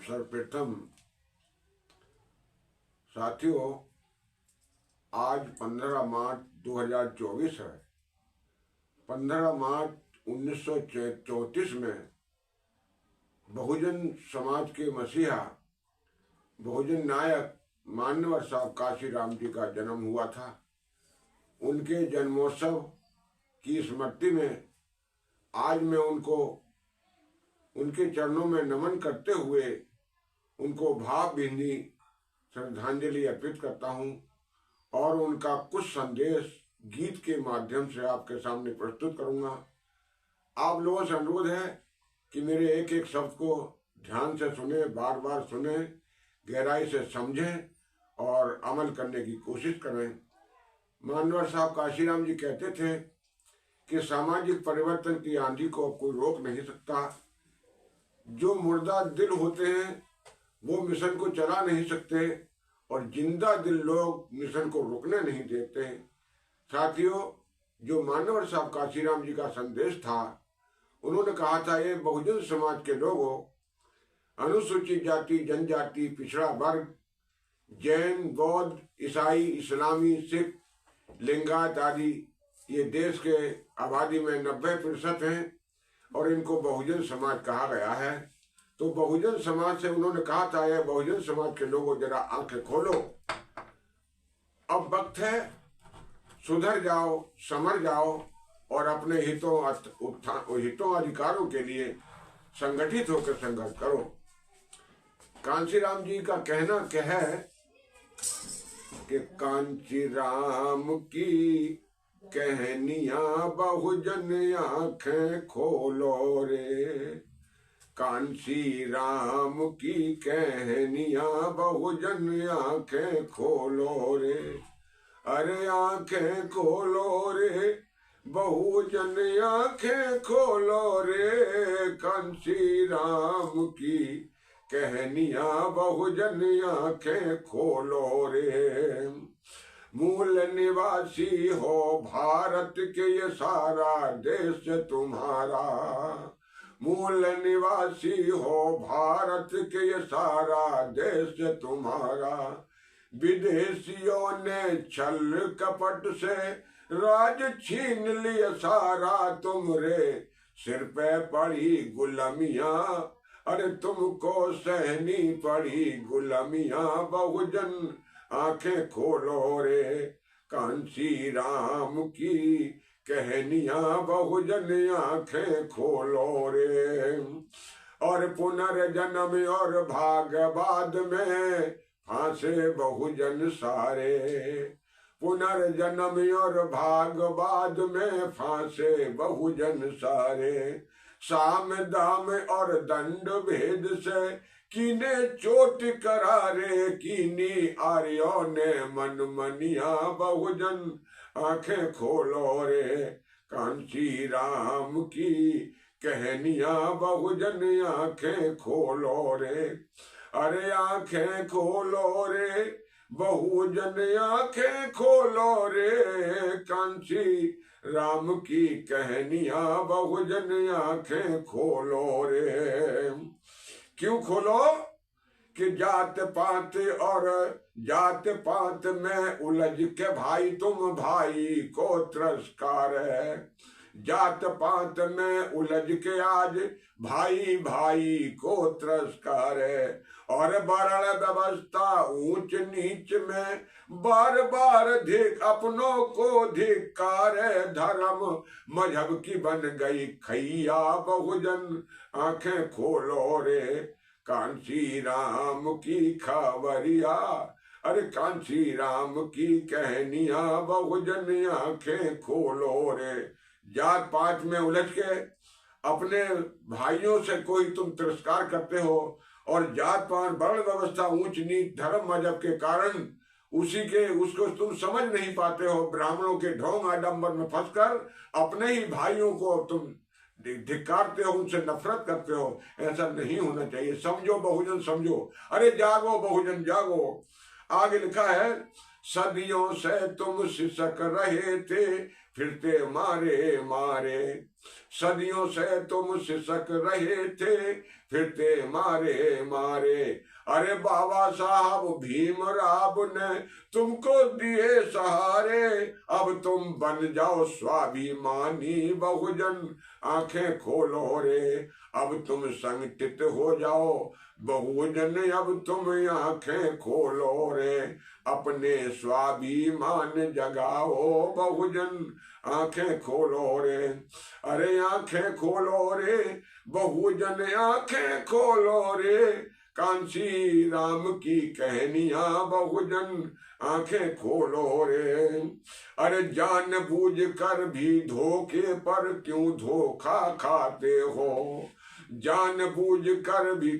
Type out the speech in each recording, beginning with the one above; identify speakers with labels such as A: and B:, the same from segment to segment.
A: सर्वप्रथम साथियों, आज 15 मार्च 2024 है। 15 मार्च 1934 में बहुजन समाज के मसीहा, बहुजन नायक मान्यवर साहब काशीराम जी का जन्म हुआ था। उनके जन्मोत्सव की स्मृति में आज मैं उनके चरणों में नमन करते हुए उनको भावभीनी श्रद्धांजलि अर्पित करता हूं और उनका कुछ संदेश गीत के माध्यम से आपके सामने प्रस्तुत करूंगा। आप लोगों से अनुरोध है कि मेरे एक एक शब्द को ध्यान से सुने, बार बार सुने, गहराई से समझें और अमल करने की कोशिश करें। मान्यवर साहब काशीराम जी कहते थे कि सामाजिक परिवर्तन की आंधी को कोई रोक नहीं सकता। जो मुर्दा दिल होते हैं वो मिशन को चला नहीं सकते और जिंदा दिल लोग मिशन को रुकने नहीं देते। साथियों, जो मान्यवर साहब काशीराम जी का संदेश था, उन्होंने कहा था, ये बहुजन समाज के लोगों, अनुसूचित जाति, जनजाति, पिछड़ा वर्ग, जैन, बौद्ध, ईसाई, इस्लामी, सिख, लिंगायत आदि ये देश के आबादी में 90% हैं और इनको बहुजन समाज कहा गया है। तो बहुजन समाज से उन्होंने कहा था, ये बहुजन समाज के लोगों जरा आंखें खोलो, अब वक्त है, सुधर जाओ, समझ जाओ और अपने हितों अधिकारों के लिए संगठित होकर संघर्ष करो। कांशीराम जी का कहना क्या है कि कांशीराम की कहनियां बहुजन आंखें खोलो रे, कांशीराम की कहनियां बहुजन आंखें खोलो रे, अरे आंखें खोलो रे, बहुजन आंखें खोलो रे, कांशीराम की कहनियां बहुजन आंखें खोलो रे। मूल निवासी हो भारत के ये सारा देश तुम्हारा, मूल निवासी हो भारत के ये सारा देश तुम्हारा, विदेशियों ने छल कपट से राज छीन लिया सारा, तुमरे सिर पे पड़ी गुलामियां, अरे तुमको सहनी पड़ी गुलामियां, बहुजन आंखें खोलो रे, कांशीराम की कहनियां बहुजन आंखें खोलो रे। और पुनर्जन्म और भाग्यवाद में फांसे बहुजन सारे, पुनर्जन्म और भाग्यवाद में फांसे बहुजन सारे, साम दाम और दंड भेद से कीने चोट करारे, कीनी आर्यों ने मन मनिया, बहुजन आंखें खोलो रे, कांशीराम की कहनियां बहुजन आंखें खोलो रे, अरे आंखें खोलो रे, बहुजन आंखें खोलो रे, कांशीराम की कहनियां बहुजन आंखें खोलो रे। क्यों खोलो कि जात पात और जात पात में उलझ के भाई तुम भाई को तिरस्कार है, जात पात में उलझ के आज भाई भाई को तिरस्कार है, और वर्ण व्यवस्था ऊंच नीच में बार बार अपनों को धिक्कार है, धर्म मजहब की बन गई खैया, बहुजन आंखें खोलो रे, कांशीराम की खबरिया, अरे कांशीराम की कहनियां बहुजन आंखें खोलो रे। जात पात में उलझ के अपने भाइयों से कोई तुम तिरस्कार करते हो और जात पात, वर्ण व्यवस्था, ऊंच नीच, धर्म मजहब के कारण उसको तुम समझ नहीं पाते हो। ब्राह्मणों के ढोंग आडंबर में फंसकर अपने ही भाइयों को तुम धिक्कारते हो, उनसे नफरत करते हो। ऐसा नहीं होना चाहिए। समझो बहुजन, समझो, अरे जागो बहुजन जागो। आगे लिखा है, सदियों से तुम सिसक रहे थे फिरते मारे मारे। सदियों से तुम सिसक रहे थे, फिरते मारे मारे। अरे बाबा साहब भीमराव ने तुमको दिए सहारे, अब तुम बन जाओ स्वाभिमानी बहुजन, आंखें खोलो रे अब तुम संगठित हो जाओ बहुजन, अब तुम आंखें खोलो रे अपने स्वाभिमान जगाओ बहुजन, आंखें खोलो रे। अरे आंखें खोलो रे बहुजन, आंखें खोलो रे, कांसी राम की कहानियां बहुजन, आंखें खोलो रे। अरे जान बूझ कर भी धोखे पर क्यों धोखा खाते हो, जान बूझ कर भी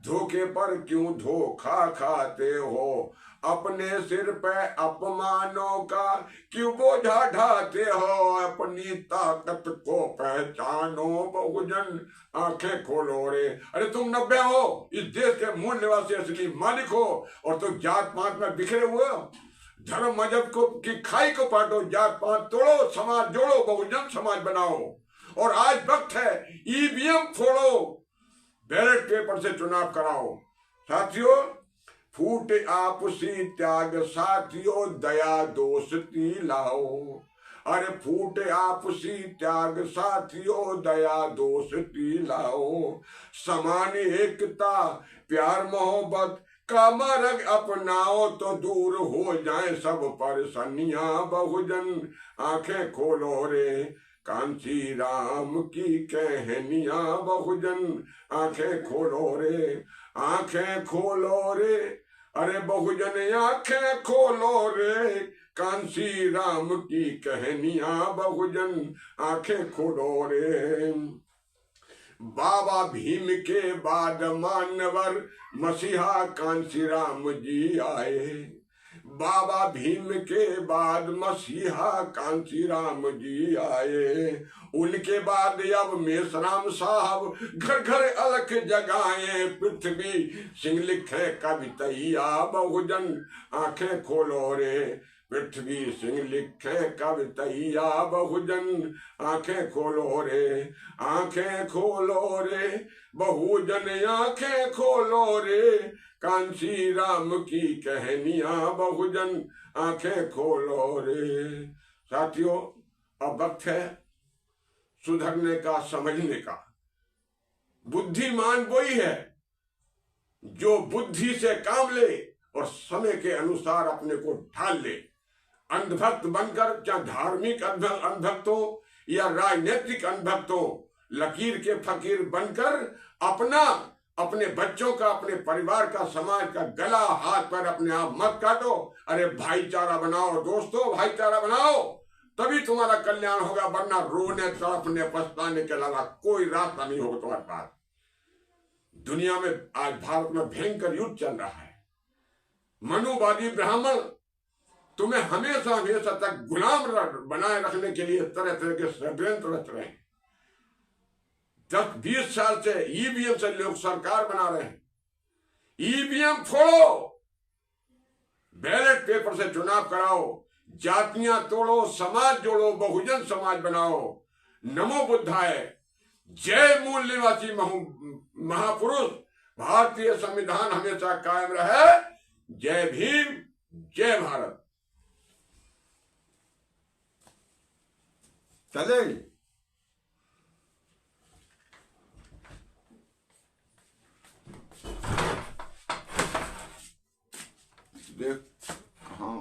A: धोखे पर क्यों धोखा खाते हो, अपने सिर पे अपमानों का क्यों बोझा ढाते हो, अपनी ताकत को पहचानो बहुजन, आंखें खोलो रे। अरे तुम 90 हो, इस देश के मूल निवासी असली मालिक हो, और तुम जात पात में बिखरे हुए हो। धर्म मजहब को की खाई को पाटो, जात पात तोड़ो, समाज जोड़ो, बहुजन समाज बनाओ। और आज वक्त है ईवीएम फोड़ो, बैलेट पेपर से चुनाव कराओ। साथियों, फूटे आपसी त्याग साथियों, दया दोस्ती लाओ। अरे फूटे आपसी त्याग साथियों, दया दोस्ती लाओ। समान एकता प्यार मोहब्बत का मार्ग अपनाओ, तो दूर हो जाए सब परेशानियां बहुजन, आंखें खोलो रे कांची राम की कहानियां बहुजन, आंखें खोलो रे, आंखें खोलो रे। अरे बहुजन आंखें खोलो रे, कांसी राम की कहानियां बहुजन, आंखें खोलो रे। बाबा भीम के बाद मानवर मसीहा कांसी राम जी आए, बाबा भीम के बाद मसीहा कांसी राम जी आए। उनके बाद अब मेषराम साहब घर घर अलख जगाए, पृथ्वी सिंह लिखे कवितैया बहुजन, आंखें खोलो रे पृथ्वी सिंह लिखे कवितैया बहुजन, आंखें खोलो रे, आंखें खोलो रे बहुजन, आंखें खोलो रे कांसी राम की कहानियां बहुजन, आंखें खोलो रे। साथियों, अब वक्त है सुधरने का, समझने का। बुद्धिमान वही है जो बुद्धि से काम ले और समय के अनुसार अपने को ढाल ले। अंधभक्त बनकर, चाहे धार्मिक अंधभक्त हो या राजनीतिक अंधभक्त हो, लकीर के फकीर बनकर अपने बच्चों का, अपने परिवार का, समाज का गला हाथ पर अपने आप मत काटो। अरे भाईचारा बनाओ दोस्तों, भाईचारा बनाओ, तभी तुम्हारा कल्याण होगा, वरना रोने तड़पने पछताने के अलावा कोई रास्ता नहीं होगा तुम्हारे पास। दुनिया में आज भारत में भयंकर युद्ध चल रहा है। मनुवादी ब्राह्मण तुम्हें हमेशा हमेशा तक गुलाम बनाए रखने के लिए तरह तरह के षड्यंत्र रच रहे हैं। 10-20 साल से ईवीएम से लोग सरकार बना रहे हैं। ईवीएम फोड़ो, बैलेट पेपर से चुनाव कराओ, जातियां तोड़ो, समाज जोड़ो, बहुजन समाज बनाओ। नमो बुद्धाय। जय मूल निवासी महापुरुष। भारतीय संविधान हमेशा कायम रहे। जय भीम, जय भारत। चले देख, हाँ।